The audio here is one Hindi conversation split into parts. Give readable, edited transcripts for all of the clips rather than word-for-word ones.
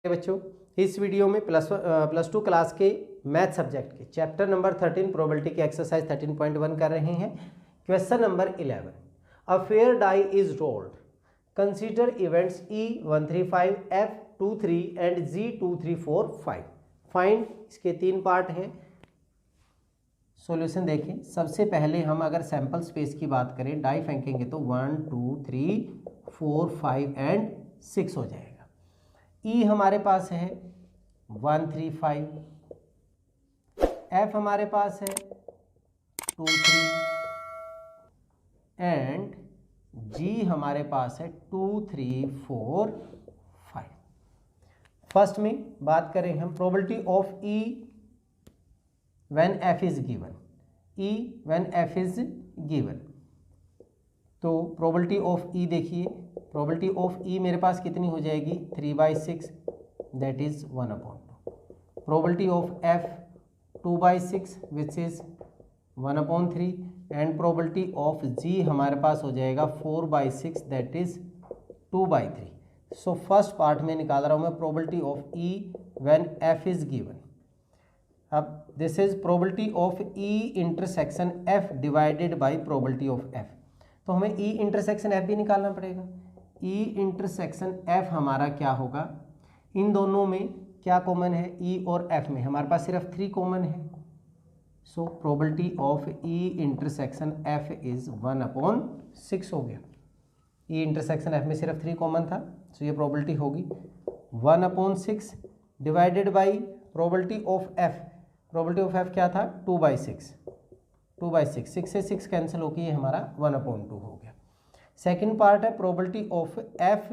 बच्चों, इस वीडियो में प्लस टू क्लास के मैथ सब्जेक्ट के चैप्टर नंबर 13 प्रोबेबिलिटी की एक्सरसाइज 13.1 कर रहे हैं। Question number 11, a fair die is rolled, consider events E135, F23 and G2345, find. इसके 3 पार्ट हैं। सॉल्यूशन देखें। सबसे पहले हम अगर सैंपल स्पेस की बात करें, डाई फेंकेंगे तो 1 2 3 4 5 एंड 6 हो जाएगा। E हमारे पास है 135, F हमारे पास है 23 एंड G हमारे पास है 2 3 4 5। फर्स्ट में बात करें हम probability of E when F is given. E when F is given, तो प्रोबेबिलिटी ऑफ E देखिए, प्रोबेबिलिटी ऑफ E मेरे पास कितनी हो जाएगी 3/6, that is 1/2। Probability of F 2/6 which is 1/3 and probability of G हमारे पास हो जाएगा 4/6, that is 2/3। So first part में निकाल रहा हूँ मैं probability of E when F is given. अब this is probability of E intersection F divided by probability of F, तो हमें E इंटरसेक्शन F भी निकालना पड़ेगा। E इंटरसेक्शन F हमारा क्या होगा, इन दोनों में क्या कॉमन है, E और F में हमारे पास सिर्फ 3 कॉमन है। So probability of E intersection F is 1/6 हो गया। E इंटरसेक्शन F में सिर्फ 3 कॉमन था, सो ये प्रोबेबिलिटी होगी 1/6 divided by probability of F। Probability of F क्या था 2/6, 6 से 6 कैंसिल होकर ये हमारा 1/2 हो गया। सेकेंड पार्ट है probability of F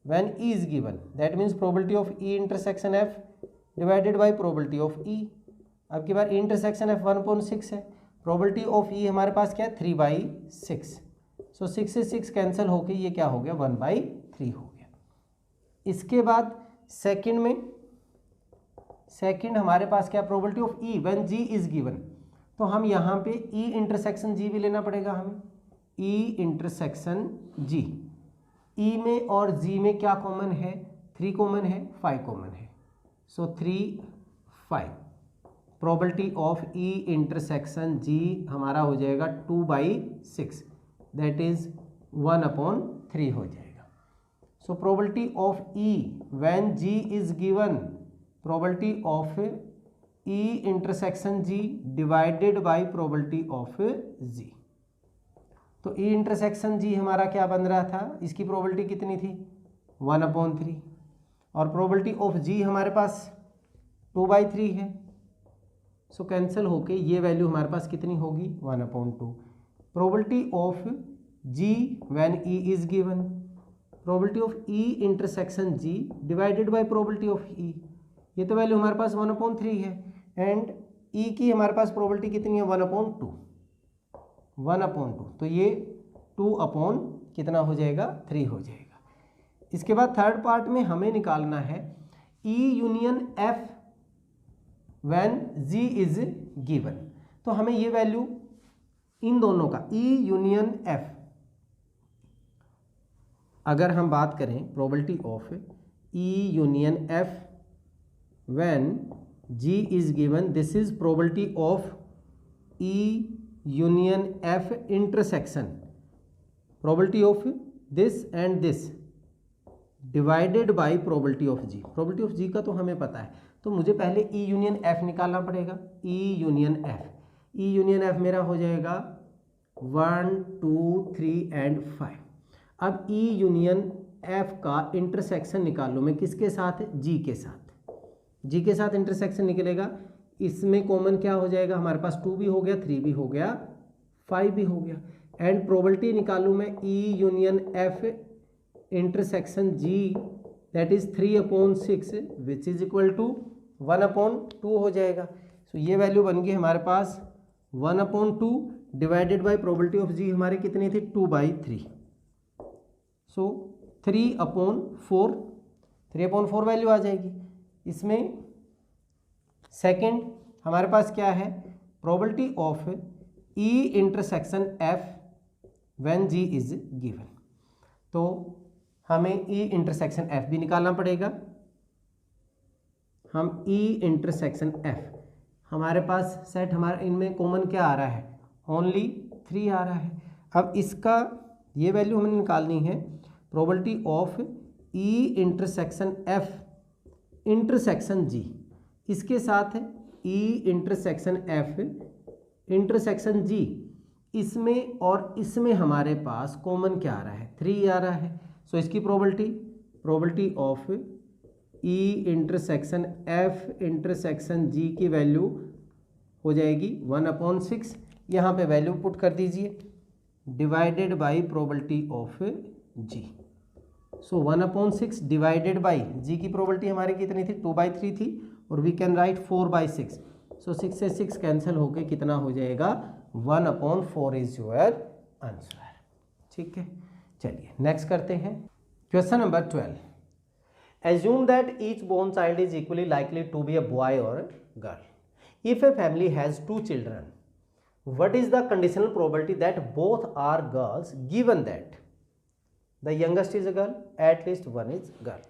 when E is given, that means probability of E intersection F divided by probability of E। अब की बार E इंटरसेक्शन F 1/6 है, प्रोबेबिलिटी ऑफ E हमारे पास क्या है 3/6, सो 6 से 6 कैंसिल होकर ये क्या हो गया 1/3 हो गया। इसके बाद सेकेंड में, सेकेंड हमारे पास क्या probability of E when G is given, तो हम यहाँ पे E इंटरसेक्शन G भी लेना पड़ेगा हमें। E इंटरसेक्शन G, E में और G में क्या कॉमन है 3 कॉमन है, 5 कॉमन है, सो 3 5। Probability of E intersection G हमारा हो जाएगा 2/6, दैट इज 1/3 हो जाएगा। सो probability of E when G is given, probability of E intersection G divided by probability of G। तो E इंटरसेक्शन G हमारा क्या बन रहा था, इसकी प्रोबेबिलिटी कितनी थी 1/3 और प्रोबेबिलिटी ऑफ G हमारे पास 2/3 है, सो कैंसिल होके ये वैल्यू हमारे पास कितनी होगी 1/2। Probability of G when E is given, probability of E intersection G divided by probability of E, ये तो वैल्यू हमारे पास 1/3 है एंड E की हमारे पास प्रोबेबिलिटी कितनी है 1/2, 1/2, तो ये 2 कितना हो जाएगा 3 हो जाएगा। इसके बाद थर्ड पार्ट में हमें निकालना है E union F when G is given, तो हमें ये वैल्यू इन दोनों का E यूनियन F, अगर हम बात करें probability of E union F when G is given, this is probability of E union F intersection, probability of this and this divided by probability of G। probability of G का तो हमें पता है, तो मुझे पहले E union F निकालना पड़ेगा। E union F, E union F मेरा हो जाएगा 1 2 3 एंड 5। अब E union F का इंटरसेक्शन निकाल लो मैं किसके साथ, G के साथ। G के साथ इंटरसेक्शन निकलेगा, इसमें कॉमन क्या हो जाएगा हमारे पास 2 भी हो गया, 3 भी हो गया, 5 भी हो गया एंड प्रोबेबिलिटी निकालूँ मैं E union F intersection G, that is 3/6 which is equal to 1/2 हो जाएगा। सो ये वैल्यू बन गई हमारे पास 1/2 divided by probability of G हमारी कितनी थी 2/3, सो 3/4 वैल्यू आ जाएगी। इसमें सेकंड हमारे पास क्या है probability of E intersection F when G is given, तो हमें E इंटरसेक्शन F भी निकालना पड़ेगा। हम ई इंटरसेक्शन एफ, हमारे पास सेट हमारा इनमें कॉमन क्या आ रहा है, ओनली 3 आ रहा है। अब इसका ये वैल्यू हमें निकालनी है, probability of E intersection F intersection G, इसके साथ है E intersection F intersection G, इसमें और इसमें हमारे पास कॉमन क्या आ रहा है, 3 आ रहा है। सो इसकी probability of E intersection F intersection G की वैल्यू हो जाएगी 1/6, यहाँ पे वैल्यू पुट कर दीजिए, divided by probability of G. So 1/6 divided by G की प्रोबेबिलिटी हमारी कितनी थी, 2/3 थी, और वी कैन राइट 4/6। सो 6 से 6 कैंसिल होके कितना हो जाएगा, 1/4 इज योर आंसर। ठीक है, चलिए नेक्स्ट करते हैं question number 12। Assume that each born child is equally likely to be a boy और girl. If a family has 2 children, what is the conditional probability that both are girls given that the youngest is a girl, at least one is girl।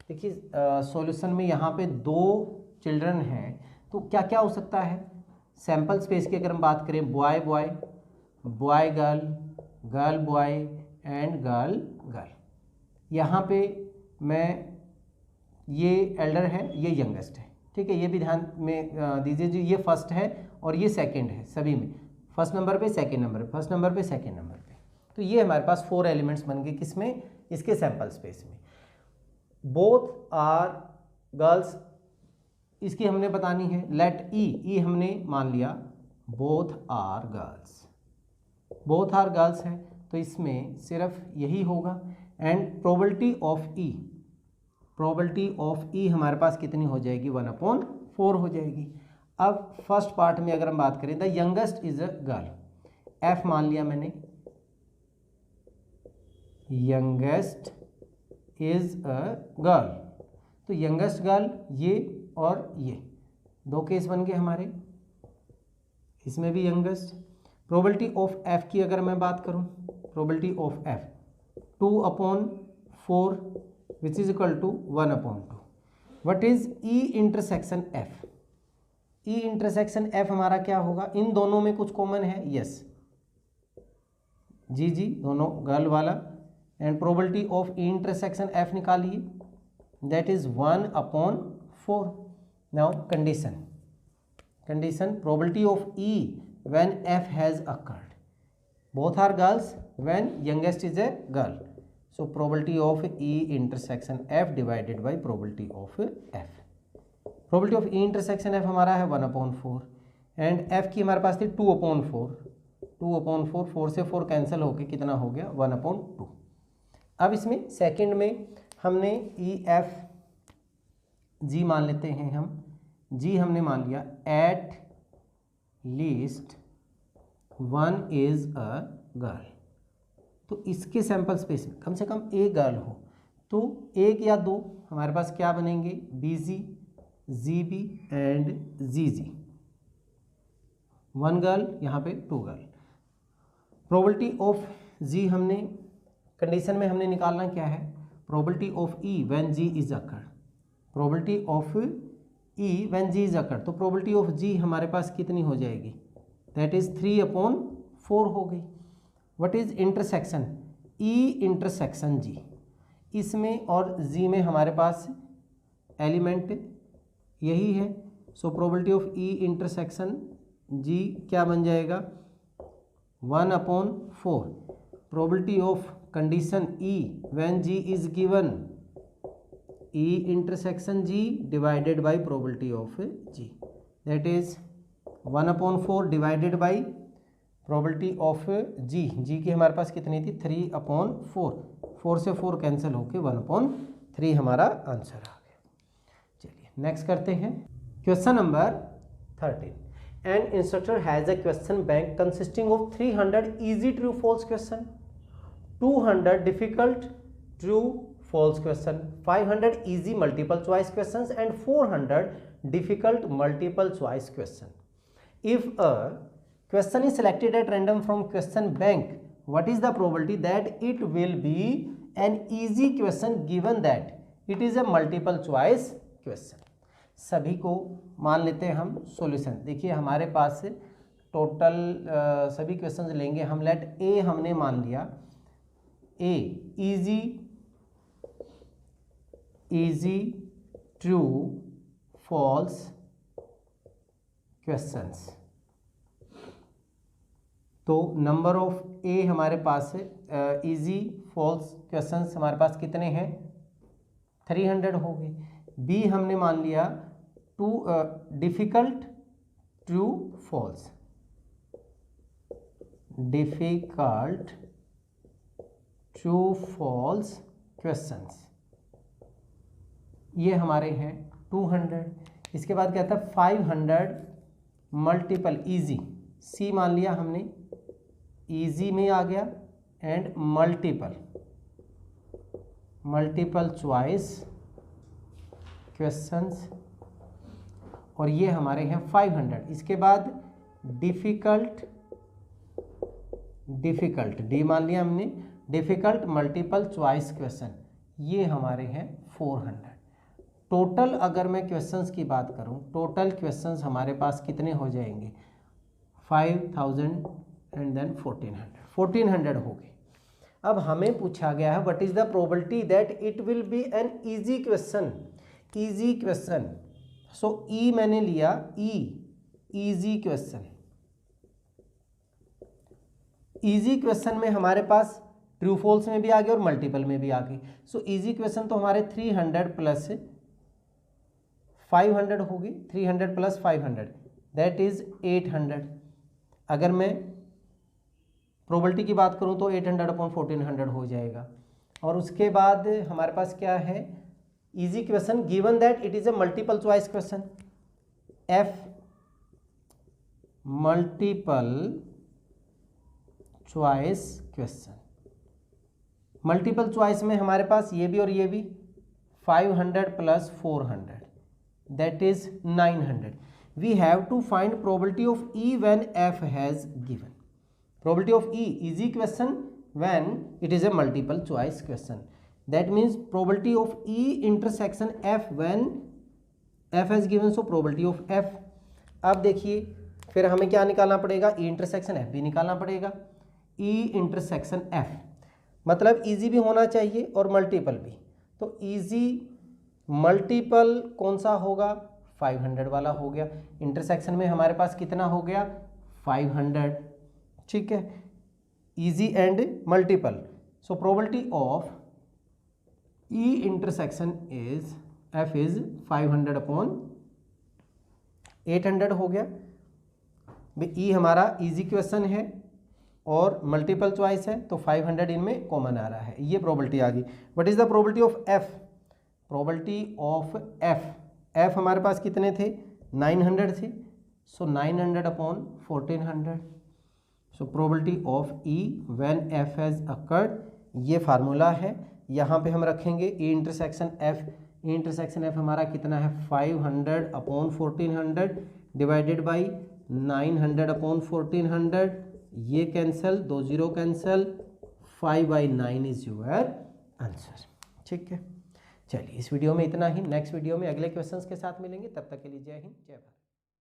देखिए सॉल्यूशन में यहाँ पे 2 चिल्ड्रन हैं, तो क्या क्या हो सकता है, सैम्पल स्पेस की अगर हम बात करें, boy boy, boy girl, girl boy and girl girl. यहाँ पे मैं ये एल्डर है, ये यंगेस्ट है, ठीक है, ये भी ध्यान में दीजिए जी, ये फर्स्ट है और ये सेकंड है, सभी में फर्स्ट नंबर पे सेकंड नंबर पे, फर्स्ट नंबर पे सेकंड नंबर पे। तो ये हमारे पास 4 एलिमेंट्स बन गए, किसमें, इसके सैंपल स्पेस में। बोथ आर गर्ल्स, इसकी हमने बतानी है, लेट ई हमने मान लिया both are girls, both are girls है, तो इसमें सिर्फ यही होगा। एंड प्रोबेबिलिटी ऑफ ई हमारे पास कितनी हो जाएगी, 1/4 हो जाएगी। अब फर्स्ट पार्ट में अगर हम बात करें, the youngest is a girl, F मान लिया मैंने, यंगेस्ट इज अ गर्ल, तो यंगेस्ट गर्ल ये और ये 2 केस बन गए हमारे, इसमें भी यंगेस्ट। प्रोबेबिलिटी ऑफ एफ की अगर मैं बात करूं, प्रोबेबिलिटी ऑफ एफ 2/4 विच is equal to 1/2। What is E intersection F, E intersection F हमारा क्या होगा, इन दोनों में कुछ कॉमन है, यस जी दोनों गर्ल वाला। And probability of E intersection F निकालिए, that is 1/4। Now condition probability of E when F has occurred, both are girls when youngest is a girl. So probability of E intersection F divided by probability of F. Probability of E intersection F हमारा है 1/4 एंड एफ की हमारे पास थी 2/4, 4 से 4 कैंसिल होके कितना हो गया, 1/2। अब इसमें सेकंड में हमने ई एफ जी मान लेते हैं, हम जी हमने मान लिया, at least 1 is a girl, तो इसके सैंपल स्पेस में कम से कम एक गर्ल हो, तो 1 या 2 हमारे पास क्या बनेंगे, बीजी, जीबी एंड जीजी, 1 गर्ल, यहाँ पे 2 गर्ल। प्रोबेबिलिटी ऑफ जी हमने कंडीशन में हमने निकालना क्या है, probability of E when G is occurred, probability of E when G is occurred, तो प्रोबेबिलिटी ऑफ जी हमारे पास कितनी हो जाएगी, दैट इज 3/4 हो गई। What is intersection, E intersection G, इसमें और जी में हमारे पास एलिमेंट यही है, so probability of E intersection G क्या बन जाएगा, 1/4। Probability of condition E when G is given, E intersection G divided by probability of G, that is 1/4 divided by probability of G, G की हमारे पास कितनी थी, 3/4, 4 से 4 कैंसिल होके 1/3 हमारा आंसर आ गया। चलिए नेक्स्ट करते हैं question number 13। An instructor has a question bank consisting of 300 easy true false question, 200 difficult true false question, 500 easy multiple choice questions and 400 difficult multiple choice question. If a question is selected at random from question bank, what is the probability that it will be an easy question given that it is a multiple choice question? सभी को मान लेते हैं हम सॉल्यूशन। देखिए हमारे पास टोटल सभी क्वेश्चंस लेंगे हम। लेट ए हमने मान लिया, a easy true false questions. तो नंबर ऑफ ए हमारे पास इजी फॉल्स क्वेश्चंस हमारे पास कितने हैं, 300 हो गए। बी हमने मान लिया difficult true false, difficult true false questions, ये हमारे हैं 200। इसके बाद क्या था 500 मल्टीपल इजी, सी मान लिया हमने, इजी में आ गया, एंड मल्टीपल चॉइस क्वेश्चंस, और ये हमारे हैं 500। इसके बाद डिफिकल्ट डी मान लिया हमने, डिफिकल्ट मल्टीपल चॉइस क्वेश्चन, ये हमारे हैं 400। टोटल अगर मैं क्वेश्चंस की बात करूं, टोटल क्वेश्चंस हमारे पास कितने हो जाएंगे, 5000 एंड देन 1400 हो गए। अब हमें पूछा गया है what is the probability that it will be an easy question. So E मैंने लिया, इजी क्वेश्चन। इजी क्वेश्चन में हमारे पास ट्रू फॉल्स में भी आ गया और मल्टीपल में भी आ गई। सो इजी क्वेश्चन तो हमारे 300 प्लस 500 होगी, 300 प्लस 500 दैट इज 800। अगर मैं प्रोबेबिलिटी की बात करूं तो 800 अपॉन 1400 हो जाएगा। और उसके बाद हमारे पास क्या है, easy question given that it is a multiple choice question, F multiple choice question. Multiple choice में हमारे पास ये भी और ये भी, 500 plus 400 that is 900। We have to find probability of E when F has given. Probability of E easy question when it is a multiple choice question, that means probability of E intersection F when F has given, so probability of F. अब देखिए फिर हमें क्या निकालना पड़ेगा, ई इंटरसेक्शन एफ भी निकालना पड़ेगा। ई इंटरसेक्शन एफ मतलब इजी भी होना चाहिए और मल्टीपल भी। तो इजी मल्टीपल कौन सा होगा, 500 वाला हो गया। इंटरसेक्शन में हमारे पास कितना हो गया, 500, ठीक है, easy and multiple. So probability of E intersection is F is 500 upon 800 हो गया। ई हमारा इजी क्वेश्चन है और मल्टीपल चॉइस है, तो 500 इनमें कॉमन आ रहा है, ये प्रोबेबिलिटी आ गई। What is the probability of F, probability of F हमारे पास कितने थे, 900 थे। सो 900 upon 1400। So probability of E when F has occurred, ये फार्मूला है, यहाँ पे हम रखेंगे ई intersection F. E intersection F हमारा कितना है, 500 अपॉन 1400 डिवाइडेड बाई 900 अपॉन 1400, ये cancel, 2 0 cancel, 5/9 is your answer. ठीक है, चलिए इस वीडियो में इतना ही। नेक्स्ट वीडियो में अगले क्वेश्चंस के साथ मिलेंगे, तब तक के लिए जय हिंद जय भारत।